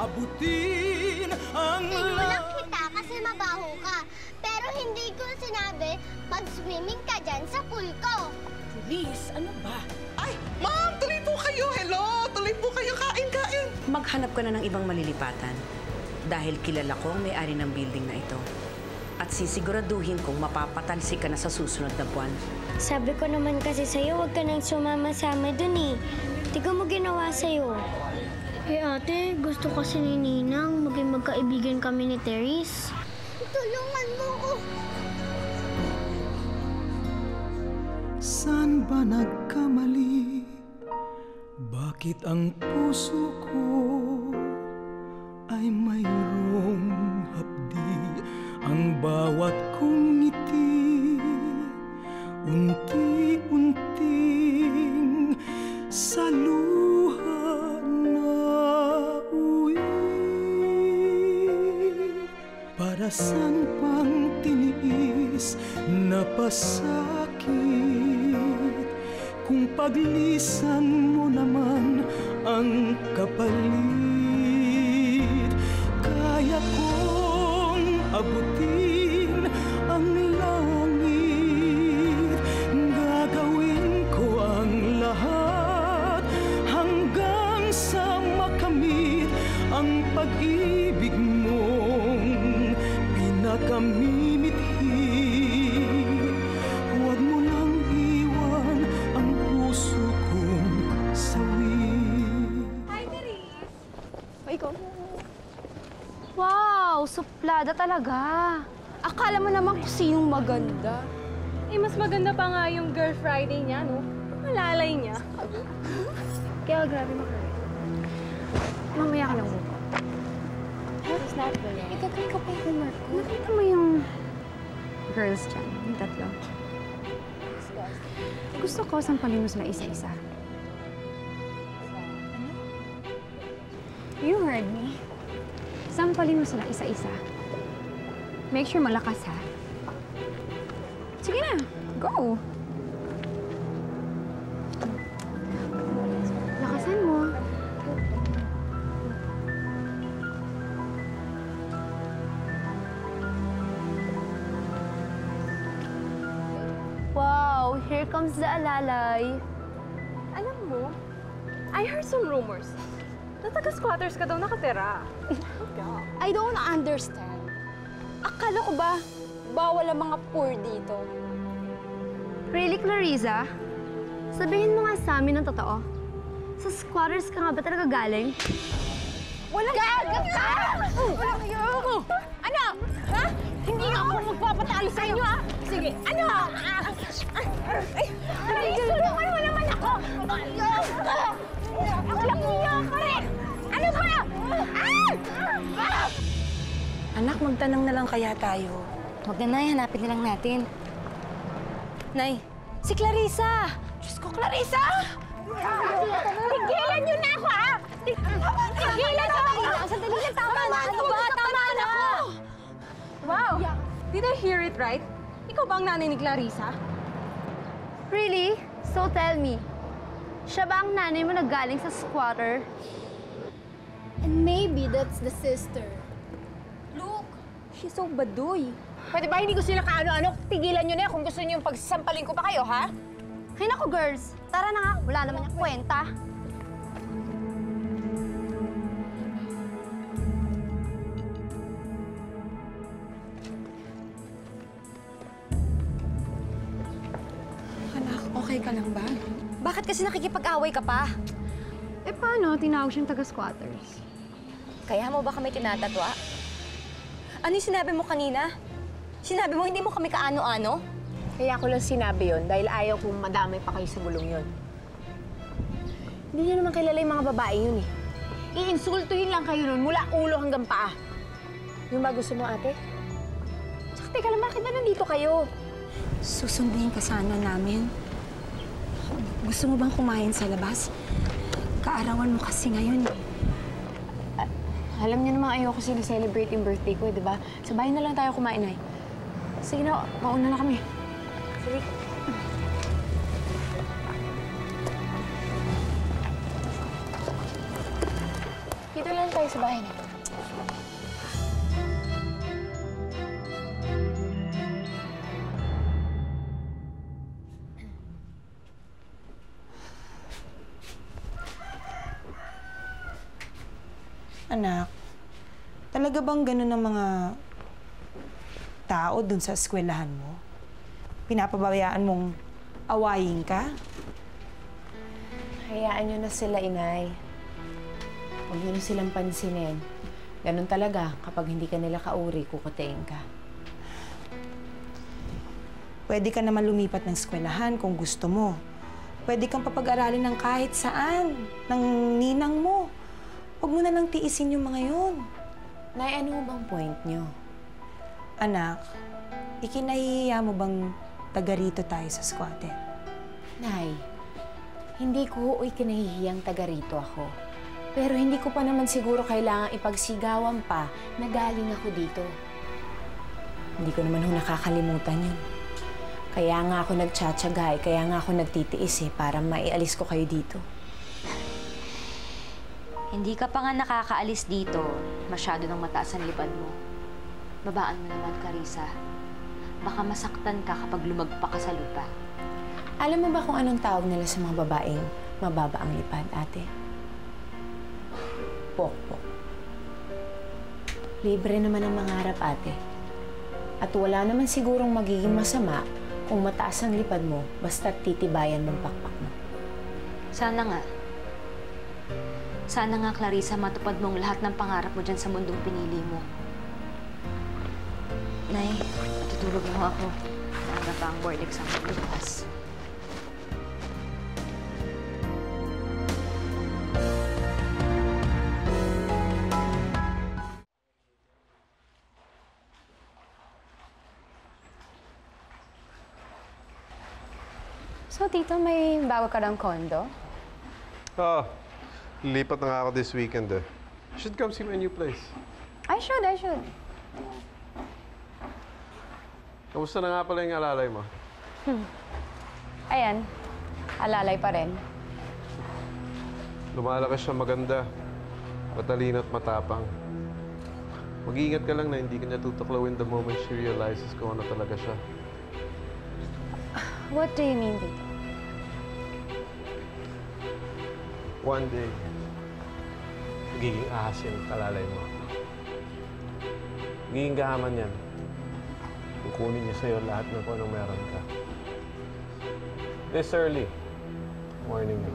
abutin ang Tinulak kita kasi mabaho ka. Pero hindi ko sinabi mag-swimming ka dyan sa pool ko. Please, ano ba? Ay, ma'am, tuloy po kayo. Hello, tuloy po kayo. Kain. Maghanap ka na ng ibang malilipatan dahil kilala ko ang may-ari ng building na ito. At sisiguraduhin kong mapapatalsik ka na sa susunod na buwan. Sabi ko naman kasi sa'yo, huwag ka nang sumama-sama dun eh. Di ko mo ginawa sa'yo. Eh ate, gusto kasi ni Ninang maging magkaibigan kami ni Therese. Tulungan mo ko. Saan ba nagkamali? Bakit ang puso ko ay mayroong hapdi? Ang bawat kong ngiti unti-unting sa luha na uwi. Para saan pang tiniis na pasakit kung paglisan mo naman ang kapalit? Kaya kong abutin ang langit, gagawin ko ang lahat hanggang sa makamit ang pag-ibig mong pinakamimithi. Huwag mo lang iwan ang puso kong sawi. Hi, Therese! O, ikaw? Wow! Suplada talaga. Akala mo naman kung sinong maganda. Eh, mas maganda pa nga yung Girl Friday niya, no? Malalay niya. Kaya grabe makalit. Mamaya ka lang buko. It's not good. Itagay ko pa yung homework ko. Nakita mo yung girls dyan, yung tatlo. Gusto ko sampalin mo sila isa-isa. You heard me. Sampalin mo sila isa-isa. Make sure malakas, ha? Sige na, go! Lakasan mo. Wow, here comes the alalay. Alam mo, I heard some rumors na taga-squatters ka daw nakatira. I don't understand. Akala ko ba bawal ang mga poor dito? Really, Clarissa? Sabihin mo nga sa amin ang totoo. Sa squatters ka nga ba talaga galing? Walang gagat ka! Walang yoko! Ano? Ha? Hindi nga ako magpapatalo sa inyo, ha? Sige, ano? Ay, tulungan mo naman ako! Walang yoko rin! Ano ba? Anak, magtanong na lang kaya tayo. Huwag na, Nay. Hanapin na lang natin. Nay, si Clarissa! Diyos ko, Clarissa! Tigilan niyo na ako, ha? Tigilan niyo ako! Sandali lang, tama na! Ano ba? Tama na ako! Wow! Did I hear it right? Ikaw ba ang nanay ni Clarissa? Really? So tell me, siya ba ang nanay mo naggaling sa squatter? And maybe that's the sister. Look, she's so baduy. Pwede ba hindi ko sila kaano-ano? Tigilan nyo na yan kung gusto nyo yung pagsasampalin ko pa kayo, ha? Ay naku, girls. Tara na nga. Wala naman yung kwenta. Anak, okay ka lang ba? Bakit kasi nakikipag-away ka pa? Eh paano? Tinawag siyang taga-squatters. Kaya mo ba kami tinatatwa? Ano yung sinabi mo kanina? Sinabi mo hindi mo kami kaano-ano? Kaya ko lang sinabi yon dahil ayaw kong madamay pa kayo sa gulong yon. Hindi niyo naman kilala yung mga babae yun eh. Iinsultuhin lang kayo nun mula ulo hanggang paa. Yung ba gusto mo, ate? Tsaka teka lang, bakit ba nandito kayo? Susundin ka sana namin. Gusto mo bang kumain sa labas? Kaarawan mo kasi ngayon eh. Alam niyo naman ayoko sineselebrate yung birthday ko, di ba? Sa bahay na lang tayo kumain, ay. Sige na, mauna na kami. Sige. Dito lang tayo sa bahay nito. Anak, talaga bang ganun ang mga tao dun sa eskwelahan mo? Pinapabayaan mong awayin ka? Hayaan nyo na sila, inay. Huwag nyo na silang pansinin. Ganun talaga, kapag hindi ka nila kauri, kukutiin ka. Pwede ka naman lumipat ng eskwelahan kung gusto mo. Pwede kang papag-aralin ng kahit saan, ng ninang mo. Huwag mo na lang tiisin yung mga yun. Nay, ano bang point nyo? Anak, ikinahihiya mo bang taga rito tayo sa squatter? Nay, hindi ko ikinahihiyang taga rito ako. Pero hindi ko pa naman siguro kailangang ipagsigawan pa na galing ako dito. Hindi ko naman nakakalimutan yun. Kaya nga ako nagtsatsagay, kaya nga ako nagtitiis para maialis ko kayo dito. Hindi ka pa nga nakakaalis dito. Masyado nang mataas ang lipad mo. Babaan mo naman, Carissa. Baka masaktan ka kapag lumagpa ka sa lupa. Alam mo ba kung anong tawag nila sa mga babaeng mababa ang lipad, ate? Pokpok. Libre naman ang mangarap, ate. At wala naman sigurong magiging masama kung mataas ang lipad mo basta't titibayan mong pakpak mo. Sana nga. Sana nga, Clarissa, matupad mong lahat ng pangarap mo dyan sa mundong pinili mo. Nay, matutulog mo ako. Maaga pa ang board exam ko bukas. So, Tito, may bago ka ng condo? Lipat na nga ako this weekend eh. You should come see my new place. I should. Kamusta na nga pala yung alalay mo? Ayan, alalay pa rin. Lumalaki siya maganda. Matalino at matapang. Mag-iingat ka lang na hindi ka niya tutuklawin the moment she realizes kung ano talaga siya. What do you mean, Tito? One day, magiging ahas yung kalalay mo. Magiging gahaman yan. Kukunin niya sa'yo lahat ng kung anong meron ka. This early. Warning you.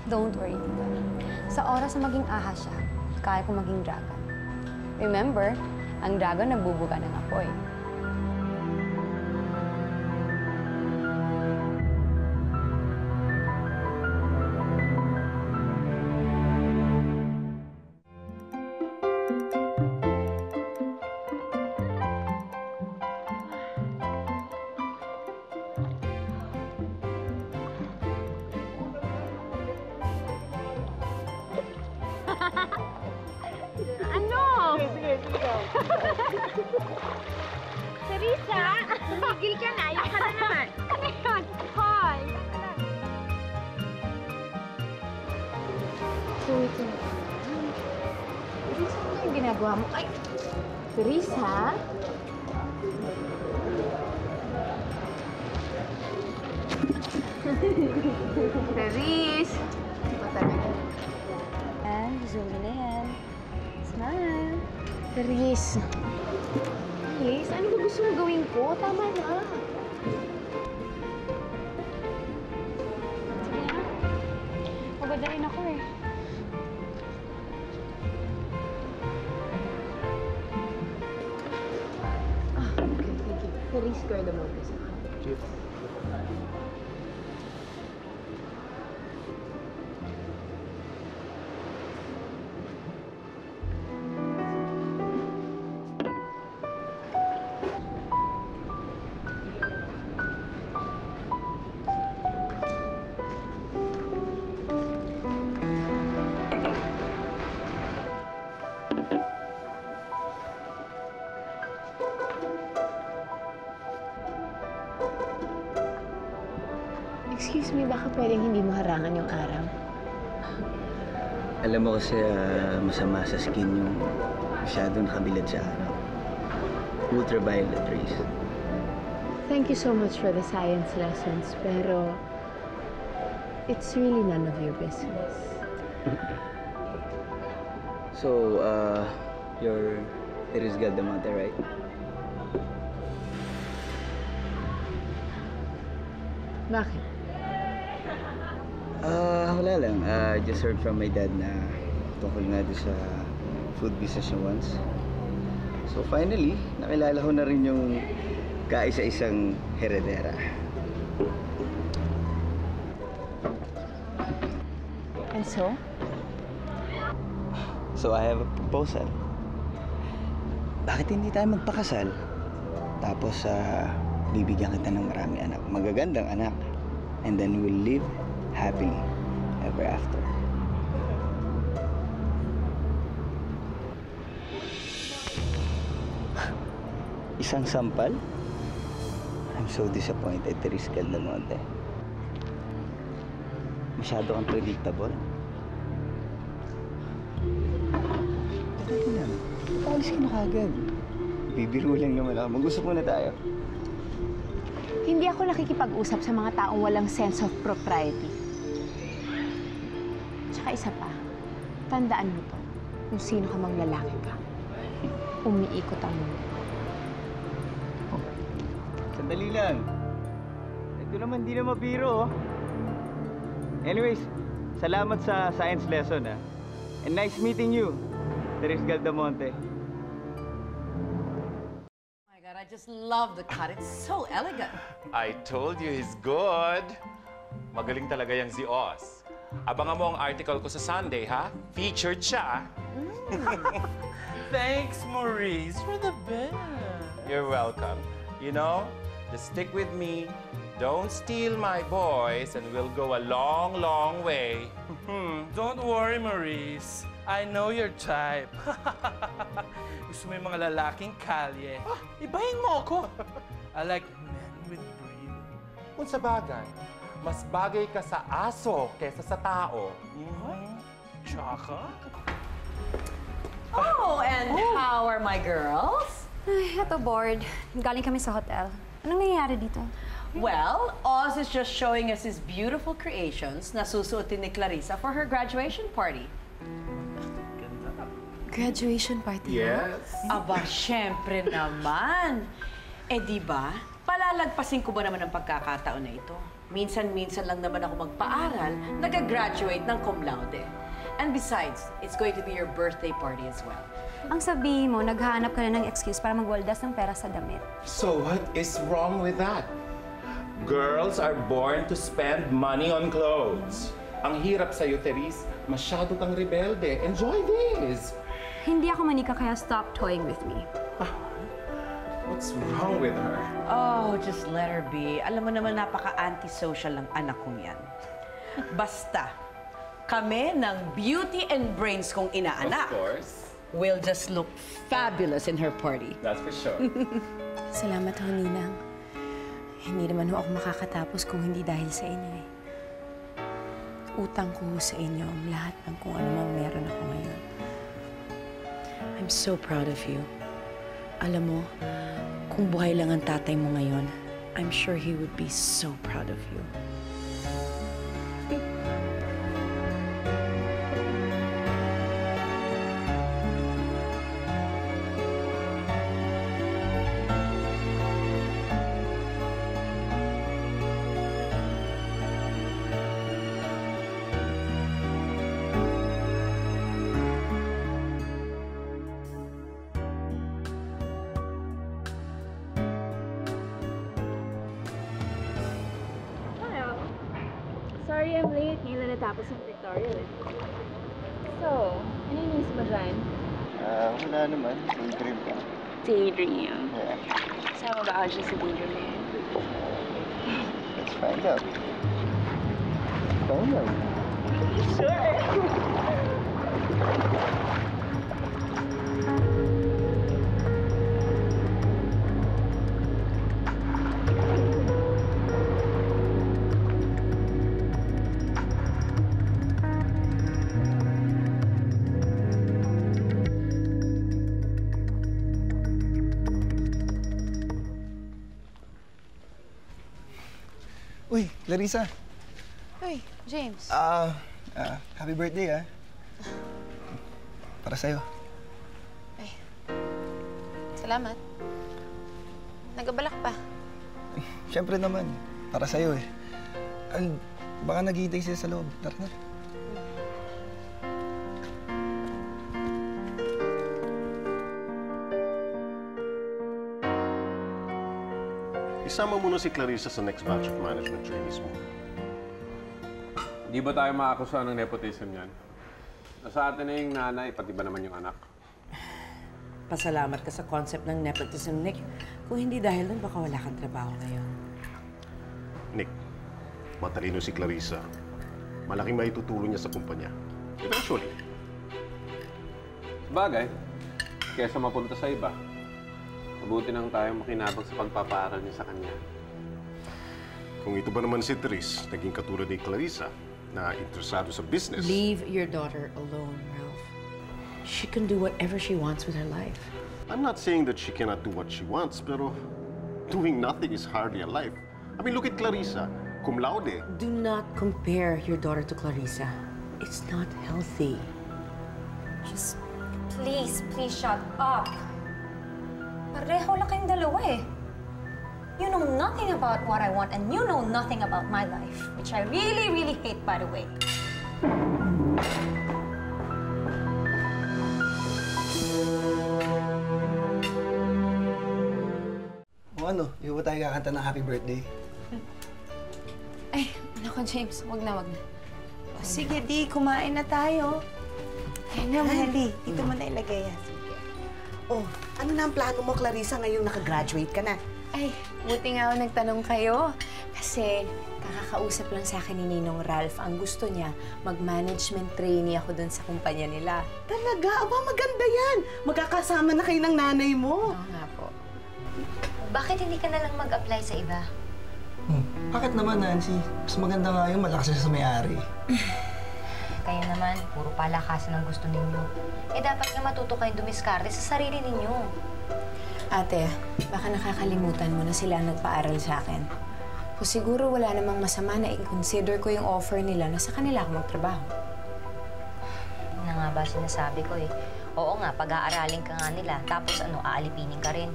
Don't worry, Tito. Sa oras na maging ahas siya, kaya ko maging dragon. Remember, ang dragon nagbubuga ng apoy. Teresa, tumigil ka na. Ayun ka na naman. Ano yun? Hoy! So, ito. Teresa, ano yung ginagawa mo? Ay! Teresa? Teres! Ito talaga. And zoom in na yan. Smile. Teres. Teres, ano ba gusto mo gawin ko? Tama na. Sige na. Pagod na rin ako eh. Okay, thank you. Teres, girl, the moment. Cheers. Excuse me, baka pwedeng hindi mo harangan yung araw? Alam mo kasi masama sa skin yung masyadong nakabilad sa araw. Ultraviolet rays. Thank you so much for the science lessons, pero it's really none of your business. So, you're Teres Galdamonte, right? Bakit? Wala lang. Just heard from my dad na tungkol nga doon sa food business niya once. So finally, nakilala ko na rin yung kaisa-isang heredera. And so? So I have a proposal. Bakit hindi tayo magpakasal? Tapos, bibigyan kita ng marami anak. Magagandang anak. And then we'll live happily ever after. Isang sampal? I'm so disappointed, Teres Galdamonte. Masyado kang predictable. Dali lang. Paalis ka na kagad. Bibiro lang naman ako. Mag-usap muna tayo. Hindi ako nakikipag-usap sa mga taong walang sense of propriety. Tsaka isa pa, tandaan mo to, kung sino ka mang lalaki ka. Umiikot ang mundo. Sandali lang. Ito naman di na mabiro. Anyways, salamat sa science lesson, ha. And nice meeting you, Teres Galdamonte. I just love the cut. It's so elegant. I told you he's good. Magaling talaga yung si Oz. Abangan mo ang article ko sa Sunday, ha? Featured siya. Thanks, Maurice. You're the best. You're welcome. You know, just stick with me. Don't steal my boys and we'll go a long, long way. Don't worry, Maurice. I know your type. Gusto mo yung mga lalaking kalye. Ibahin mo ako. I like men with breeding. Kung sa bagay, mas bagay ka sa aso kesa sa tao. Tsaka? Oh, and how are my girls? Ay, eto bored. Galing kami sa hotel. Anong nangyayari dito? Well, Oz is just showing us his beautiful creations na susuotin ni Clarissa for her graduation party. Graduation party? Yes. Aba, syempre naman. Eh, di ba? Palalagpasin ko ba naman ang pagkakataon na ito? Minsan-minsan lang naman ako magpaaral, nag-graduate ng cum laude. And besides, it's going to be your birthday party as well. Ang sabihin mo, naghahanap ka na ng excuse para magwaldas ng pera sa damit. So what is wrong with that? Girls are born to spend money on clothes. Ang hirap sa'yo, Teres. Masyado kang rebelde. Enjoy this. Hindi ako manika kaya stop toying with me. What's wrong with her? Oh, just let her be. Alam mo naman, napaka-antisocial ng anak kong yan. Basta, kami ng beauty and brains kong inaanak. Of course. Will just look fabulous in her party. That's for sure. Salamat ho, Ninang. Hindi naman ho ako makakatapos kung hindi dahil sa inyo eh. Utang ko sa inyo ang lahat ng kung ano mang meron ako ngayon. I'm so proud of you. Alam mo, kung buhay lang ang tatay mo ngayon, I'm sure he would be so proud of you. Sorry I'm late. Ngayon na natapos yung tutorial eh. So, ano yung news mo dyan? Wala naman. Daydream ka. Daydream. Yeah. Sama ba ako dyan sa daydream na yun? Let's find out. Find out. Sure! Uy, Clarissa. Uy, James. Happy birthday, Para sa'yo. Ay, salamat. Nagabalak pa. Siyempre naman, para sa'yo baka naghihintay siya sa loob. Tara na. Isama mo na si Clarissa sa next batch of management trainees mo. Di ba tayo makakusa ng nepotism yan? Nasa atin na yung nanay, pati ba naman yung anak? Pasalamat ka sa concept ng nepotism, Nick. Kung hindi dahil doon, baka wala kang trabaho ngayon. Nick, matalino si Clarissa. Malaking maitutulong niya sa kumpanya. Eventually. Bagay, kesa mapunta sa iba. Mabuti nang tayo makinabang sa pagpapaaral niya sa kanya. Kung ito ba naman si Therese, naging katulad ni Clarissa, na interesado sa business. Leave your daughter alone, Ralph. She can do whatever she wants with her life. I'm not saying that she cannot do what she wants, pero doing nothing is hardly a life. I mean, look at Clarissa, cum laude. Do not compare your daughter to Clarissa. It's not healthy. Just, please shut up. Pareho lang kayong dalawa eh. You know nothing about what I want and you know nothing about my life, which I really, really hate, by the way. O ano, di ba tayo kakanta ng happy birthday? Ay, naku, James. Wag na. O, sige, di. Kumain na tayo. Ayun na, Mahali. Dito mo na ilagay yan. Oh, ano na ang plano mo, Clarissa, ngayong nakagraduate ka na? Ay, buti nga ako nagtanong kayo. Kasi kakakausap lang sa akin ni Ninong Ralph. Ang gusto niya, mag-management trainee ako dun sa kumpanya nila. Talaga? Aba, maganda yan. Magkakasama na kayo ng nanay mo. Oo nga po. Bakit hindi ka na lang mag-apply sa iba? Bakit naman, Nancy? Mas maganda nga yun, malakas siya sa may-ari. Kayo naman, puro palakasan ang gusto ninyo. Eh, dapat nga matuto kayong dumiskarte sa sarili ninyo. Ate, baka nakakalimutan mo na sila nagpaaral sa akin. O siguro wala namang masama na i-consider ko yung offer nila na sa kanila ako magtrabaho. Yun na nga ba sinasabi ko eh. Oo nga, pag-aaralin ka nga nila, tapos aalipinin ka rin.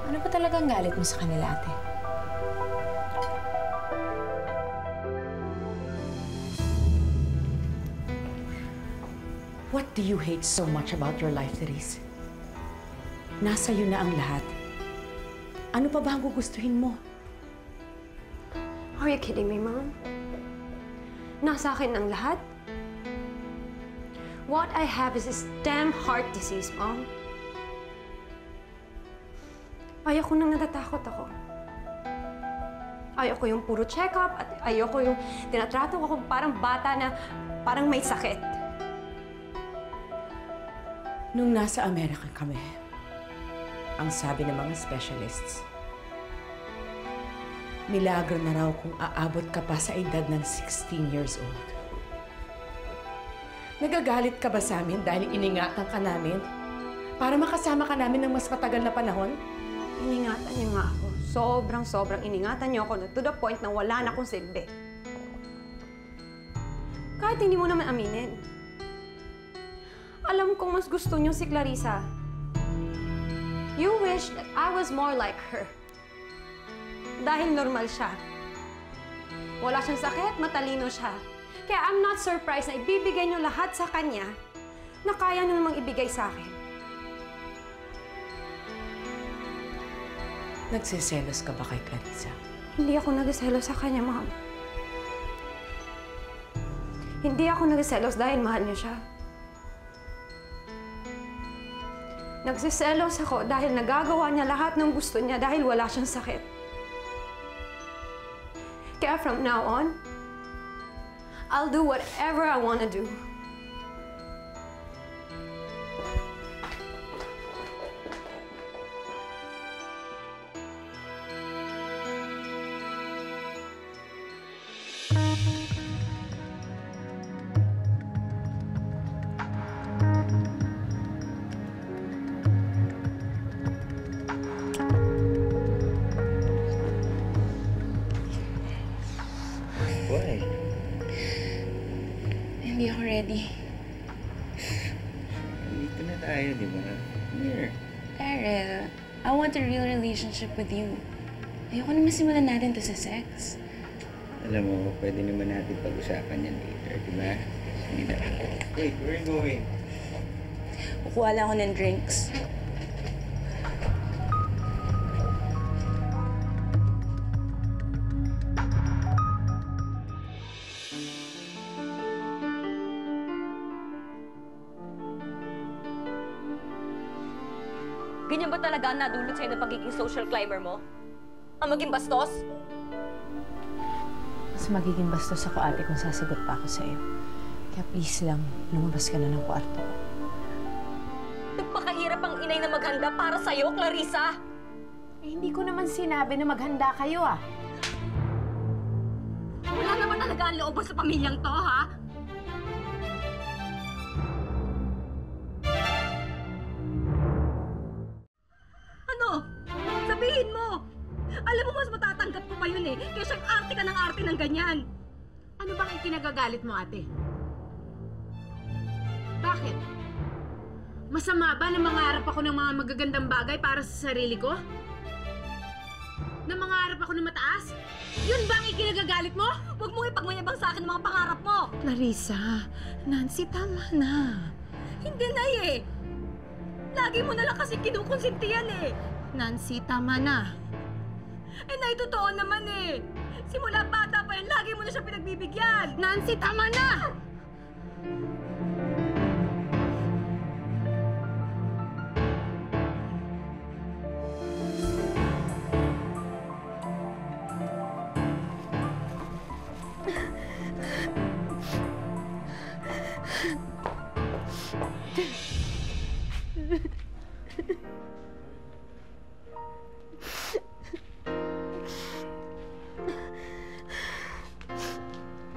Ano ba talagang galit mo sa kanila, ate? What do you hate so much about your life, Therese? Nasa iyo na ang lahat. Ano pa ba ang gugustuhin mo? Are you kidding me, Mom? Nasa akin ang lahat? What I have is this damn heart disease, Mom. Ayoko nang natatakot ako. Ayoko yung puro check-up at ayoko yung tinatrato ko parang bata na parang may sakit. Nung nasa Amerika kami, ang sabi ng mga specialists, milagro na raw kung aabot ka pa sa edad ng 16 years old. Nagagalit ka ba sa amin dahil iningatan ka namin para makasama ka namin ng mas matagal na panahon? Iningatan niyo nga ako. Sobrang iningatan niyo ako na to the point na wala na akong silbi. Kahit hindi mo naman aminin. Alam kong mas gusto niyo si Clarissa. You wish that I was more like her. Dahil normal siya. Wala siyang sakit, matalino siya. Kaya I'm not surprised na ibibigay niyo lahat sa kanya na kaya niyo namang ibigay sa akin. Nagsiselos ka ba kay Clarissa? Hindi ako nagselos sa kanya, Mom. Hindi ako nagselos dahil mahal niyo siya. Nagsiselos ako dahil nagagawa niya lahat ng gusto niya dahil wala siyang sakit. Kaya from now on, I'll do whatever I want to do. Why? Hindi ako ready. Dito na tayo, di ba? Here. Daryl, I want a real relationship with you. Ayoko naman simulan natin to sa sex. Alam mo, pwede naman natin pag-usapan yan later, di ba? Sige na. Wait, where are you going? Kukuha lang ako ng drinks. Ganyan ba talaga ang nadulot sa'yo ng pagiging social climber mo? Ang maging bastos? Mas magiging bastos ako, ate, kung sasagot pa ako sa'yo. Kaya please lang, lumabas ka na ng kwarto. Nagpakahirap ang inay na maghanda para sa'yo, Clarissa! Eh, hindi ko naman sinabi na maghanda kayo, ah. Wala naman talaga ang loob sa pamilyang to, ha? Ano? Sabihin mo! Alam mo, mas matatanggap ko pa yun eh. Kaya siyang arte ka ng arte ng ganyan. Ano bang ikinagagalit mo, ate? Bakit? Masama ba na mangarap ako ng mga magagandang bagay para sa sarili ko? Na mangarap ako ng mataas? Yun ba ang ikinagagalit mo? Huwag mong ipagmayabang sa akin ang mga pangarap mo! Clarissa, Nancy, tama na. Hindi na eh! Lagi mo na lang kasi kinukonsinti yan eh! Nancy, tama na. Eh, nay, totoo naman eh! Simula bata pa yan, lagi mo na siya pinagbibigyan! Nancy, tama na!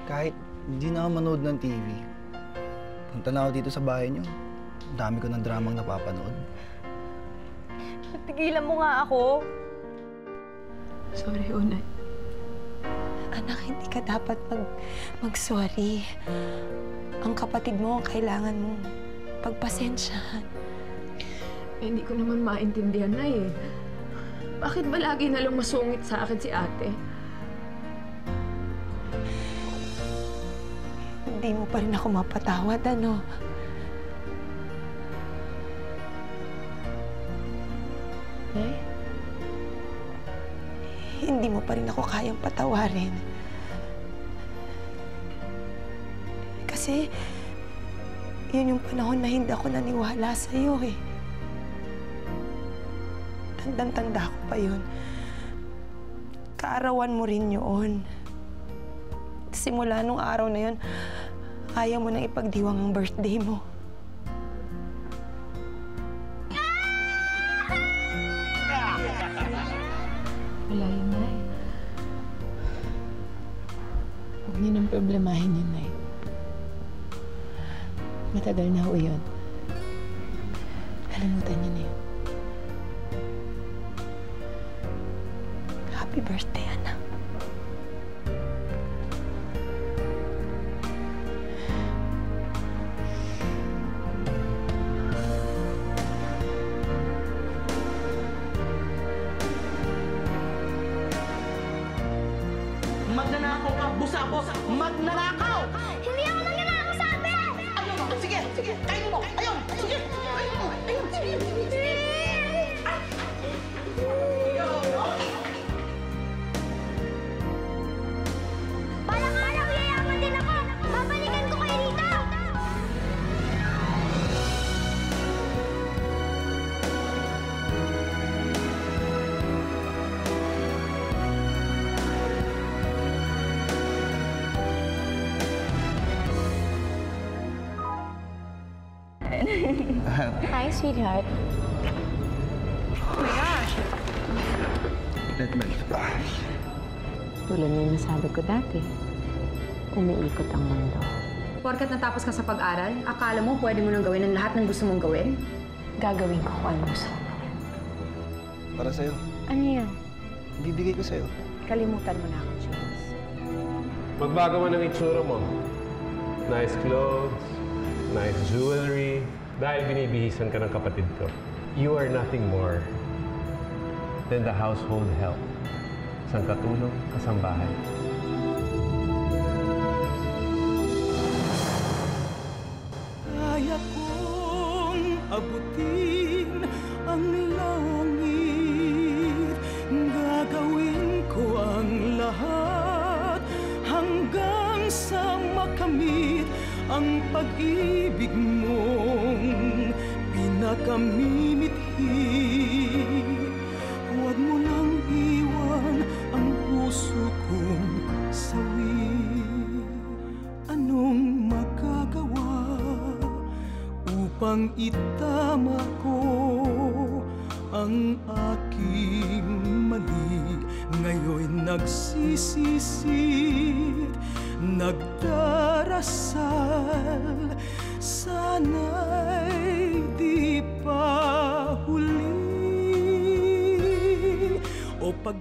Kahit hindi na ako manood ng TV, punta na ako dito sa bahay niyo. Ang dami ko ng dramang napapanood. Tigilan mo nga ako! Sorry, Unay. Anak, hindi ka dapat mag-sorry. Ang kapatid mo ang kailangan mong pagpasensyahan. Eh, hindi ko naman maintindihan na eh. Bakit ba lagi na lang masungit sa akin si ate? Hindi mo pa rin ako mapatawad, ano? Eh? Hindi mo pa rin ako kayang patawarin. Kasi, yun yung panahon na hindi ako naniwala sa'yo eh. Tandang-tanda ko pa yun. Kaarawan mo rin yun. Simula nung araw na yun, ayaw mo nang ipagdiwang ang birthday mo. Wala yun, Nay. Huwag niyo nang problemahin yun, Nay. Matagal na ho yun. Kalimutan niyo na yun. Happy birthday, anak. Magnanakaw ka, busabos! Magnanakaw! Hindi ako nagnanakaw sa ate! Ayun, sige, sige, kainin mo! Ayun, sige! Kainin mo! Ayun, sige! Balang araw, yayaman din ako! Babalikan ko kayo dito! Hi, sweetheart. Oh my gosh! Let me... Tulad ng nasabi ko dati, umiikot ang mundo. Porkat natapos ka sa pag-aral, akala mo pwede mo nang gawin ang lahat ng gusto mong gawin? Gagawin ko kung ano gusto mo gawin. Para sa'yo. Ano yan? Bibigay ko sa'yo. Kalimutan mo na ako, James. Magbago man ang itsura mo. Nice clothes, nice jewelry, dahil binibihisan ka ng kapatid ko. You are nothing more than the household help. Isang katulong kasambahay. Kaya kong abutin ang langit, gagawin ko ang lahat hanggang sa makamit ang pag-ibig mong pinakamimithi. Huwag mo nang iwan ang puso kong sawi. Anong magagawa upang itama ko ang aking mali? Ngayon'y nagsisisi, nagdarasal, sana'y di pa huli o pag